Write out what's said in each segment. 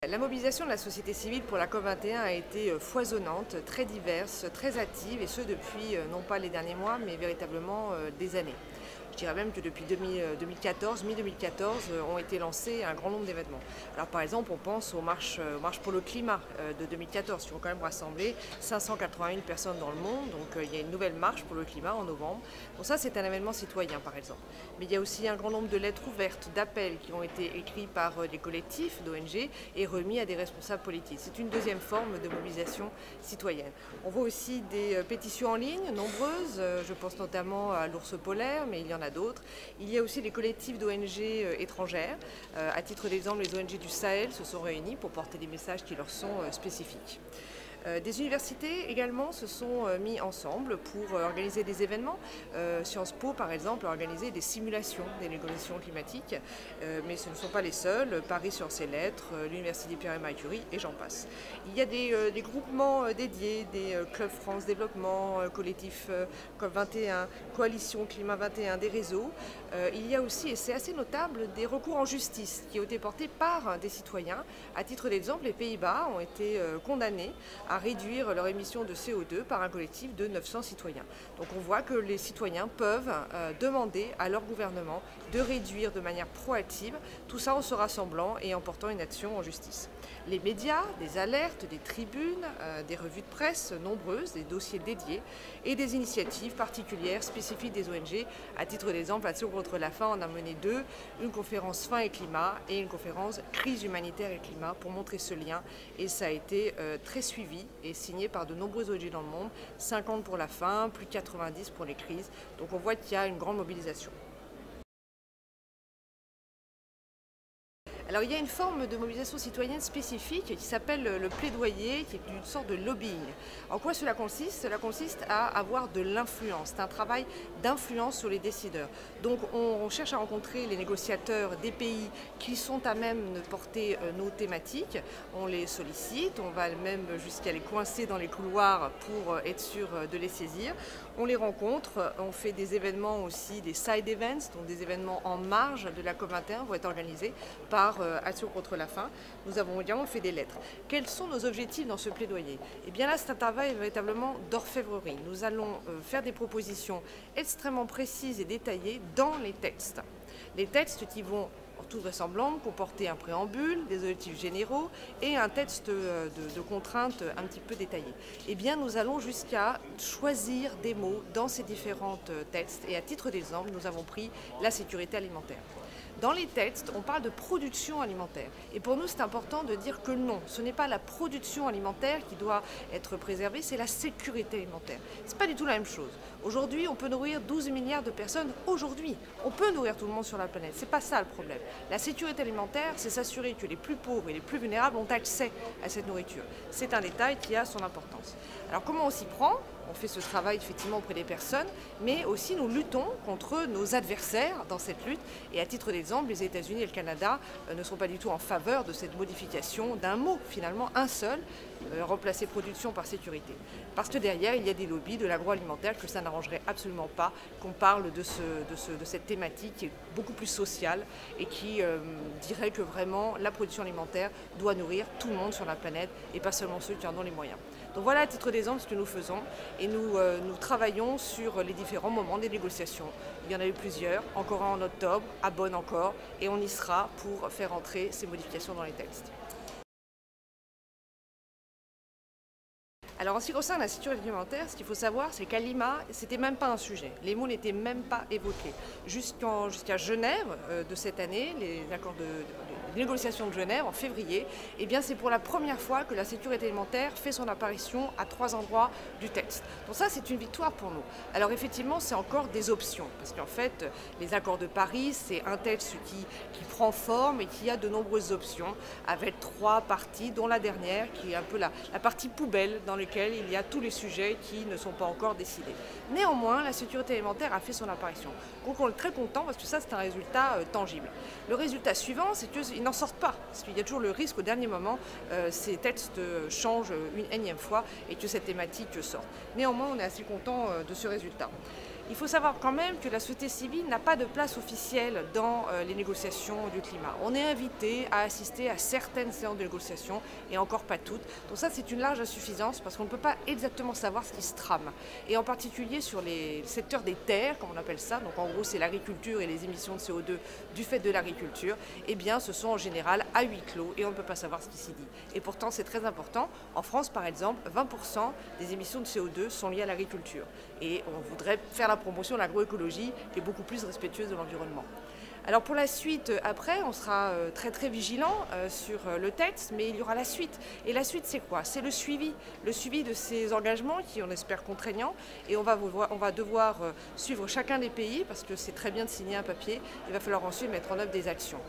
La mobilisation de la société civile pour la COP21 a été foisonnante, très diverse, très active, et ce depuis non pas les derniers mois, mais véritablement des années. Je dirais même que depuis mi-2014, ont été lancés un grand nombre d'événements. Alors par exemple, on pense aux marches pour le climat de 2014, qui ont quand même rassemblé 581 personnes dans le monde. Donc il y a une nouvelle marche pour le climat en novembre. Donc ça, c'est un événement citoyen par exemple. Mais il y a aussi un grand nombre de lettres ouvertes, d'appels qui ont été écrits par des collectifs d'ONG et remis à des responsables politiques. C'est une deuxième forme de mobilisation citoyenne. On voit aussi des pétitions en ligne, nombreuses. Je pense notamment à l'ours polaire, mais il y en a d'autres. Il y a aussi des collectifs d'ONG étrangères. À titre d'exemple, les ONG du Sahel se sont réunis pour porter des messages qui leur sont spécifiques. Des universités également se sont mis ensemble pour organiser des événements. Sciences Po, par exemple, a organisé des simulations des négociations climatiques, mais ce ne sont pas les seuls. Paris Sciences et Lettres, l'Université Pierre et Marie Curie, et j'en passe. Il y a des groupements dédiés, des clubs France Développement, collectif COP21, Coalition Climat 21, des réseaux. Il y a aussi, et c'est assez notable, des recours en justice qui ont été portés par des citoyens. À titre d'exemple, les Pays-Bas ont été condamnés à réduire leur émission de CO2 par un collectif de 900 citoyens. Donc on voit que les citoyens peuvent demander à leur gouvernement de réduire de manière proactive, tout ça en se rassemblant et en portant une action en justice. Les médias, des alertes, des tribunes, des revues de presse nombreuses, des dossiers dédiés et des initiatives particulières spécifiques des ONG. À titre d'exemple, Action contre la faim en a mené deux, une conférence faim et climat et une conférence crise humanitaire et climat pour montrer ce lien, et ça a été très suivi et signé par de nombreuses ONG dans le monde, 50 pour la faim, plus de 90 pour les crises. Donc on voit qu'il y a une grande mobilisation. Alors il y a une forme de mobilisation citoyenne spécifique qui s'appelle le plaidoyer, qui est une sorte de lobbying. En quoi cela consiste? Cela consiste à avoir de l'influence. C'est un travail d'influence sur les décideurs. Donc on cherche à rencontrer les négociateurs des pays qui sont à même de porter nos thématiques. On les sollicite, on va même jusqu'à les coincer dans les couloirs pour être sûr de les saisir. On les rencontre, on fait des événements aussi, des side events, donc des événements en marge de la COP21 vont être organisés par Action contre la faim. Nous avons également fait des lettres. Quels sont nos objectifs dans ce plaidoyer? Eh bien là, c'est un travail véritablement d'orfèvrerie. Nous allons faire des propositions extrêmement précises et détaillées dans les textes. Les textes qui vont en toute vraisemblance comporter un préambule, des objectifs généraux et un texte de contraintes un petit peu détaillé. Eh bien, nous allons jusqu'à choisir des mots dans ces différents textes, et à titre d'exemple, nous avons pris la sécurité alimentaire. Dans les textes, on parle de production alimentaire. Et pour nous, c'est important de dire que non, ce n'est pas la production alimentaire qui doit être préservée, c'est la sécurité alimentaire. Ce n'est pas du tout la même chose. Aujourd'hui, on peut nourrir 12 milliards de personnes. Aujourd'hui, on peut nourrir tout le monde sur la planète. Ce n'est pas ça le problème. La sécurité alimentaire, c'est s'assurer que les plus pauvres et les plus vulnérables ont accès à cette nourriture. C'est un détail qui a son importance. Alors comment on s'y prend? On fait ce travail effectivement auprès des personnes, mais aussi nous luttons contre nos adversaires dans cette lutte. Et à titre d'exemple, les États-Unis et le Canada ne sont pas du tout en faveur de cette modification d'un mot, finalement un seul, remplacer production par sécurité. Parce que derrière, il y a des lobbies de l'agroalimentaire que ça n'arrangerait absolument pas qu'on parle de cette thématique qui est beaucoup plus sociale et qui dirait que vraiment la production alimentaire doit nourrir tout le monde sur la planète et pas seulement ceux qui en ont les moyens. Donc voilà à titre d'exemple ce que nous faisons, et nous travaillons sur les différents moments des négociations. Il y en a eu plusieurs, encore un en octobre, à Bonn encore, et on y sera pour faire entrer ces modifications dans les textes. Alors en ce qui concerne la sécurité alimentaire, ce qu'il faut savoir, c'est qu'à Lima, c'était même pas un sujet. Les mots n'étaient même pas évoqués. Jusqu'à Genève de cette année, les accords de négociations de Genève en février, eh bien c'est pour la première fois que la sécurité alimentaire fait son apparition à 3 endroits du texte. Donc ça, c'est une victoire pour nous. Alors effectivement, c'est encore des options, parce qu'en fait, les accords de Paris, c'est un texte qui prend forme et qui a de nombreuses options, avec 3 parties, dont la dernière, qui est un peu la partie poubelle, dans laquelle il y a tous les sujets qui ne sont pas encore décidés. Néanmoins, la sécurité alimentaire a fait son apparition. Donc on est très content, parce que ça, c'est un résultat tangible. Le résultat suivant, c'est qu'il qu'ils n'en sortent pas. Parce qu'il y a toujours le risque qu'au dernier moment, ces textes changent une énième fois et que cette thématique sorte. Néanmoins, on est assez content de ce résultat. Il faut savoir quand même que la société civile n'a pas de place officielle dans les négociations du climat. On est invité à assister à certaines séances de négociation et encore pas toutes. Donc ça, c'est une large insuffisance parce qu'on ne peut pas exactement savoir ce qui se trame. Et en particulier sur les secteurs des terres, comme on appelle ça, donc en gros c'est l'agriculture et les émissions de CO2 du fait de l'agriculture, eh bien ce sont en général à huis clos et on ne peut pas savoir ce qui s'y dit. Et pourtant c'est très important. En France par exemple, 20% des émissions de CO2 sont liées à l'agriculture. Et on voudrait faire la promotion de l'agroécologie qui est beaucoup plus respectueuse de l'environnement. Alors pour la suite, après, on sera très vigilant sur le texte, mais il y aura la suite. Et la suite, c'est quoi? C'est le suivi de ces engagements qui, on espère, contraignants. Et on va devoir suivre chacun des pays, parce que c'est très bien de signer un papier, il va falloir ensuite mettre en œuvre des actions.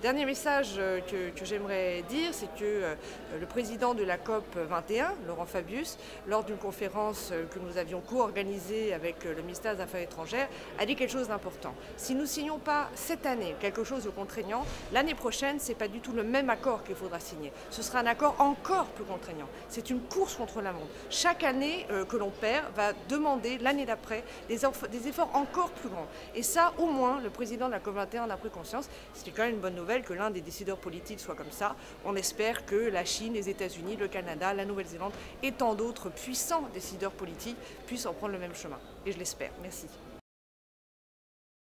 Dernier message que j'aimerais dire, c'est que le président de la COP 21, Laurent Fabius, lors d'une conférence que nous avions co-organisée avec le ministère des Affaires étrangères, a dit quelque chose d'important. Si nous ne signons pas cette année quelque chose de contraignant, l'année prochaine, ce n'est pas du tout le même accord qu'il faudra signer. Ce sera un accord encore plus contraignant. C'est une course contre la montre. Chaque année que l'on perd va demander l'année d'après des efforts encore plus grands. Et ça, au moins, le président de la COP 21 en a pris conscience. C'est quand même une bonne nouvelle que l'un des décideurs politiques soit comme ça. On espère que la Chine, les États-Unis, le Canada, la Nouvelle-Zélande et tant d'autres puissants décideurs politiques puissent en prendre le même chemin. Et je l'espère. Merci.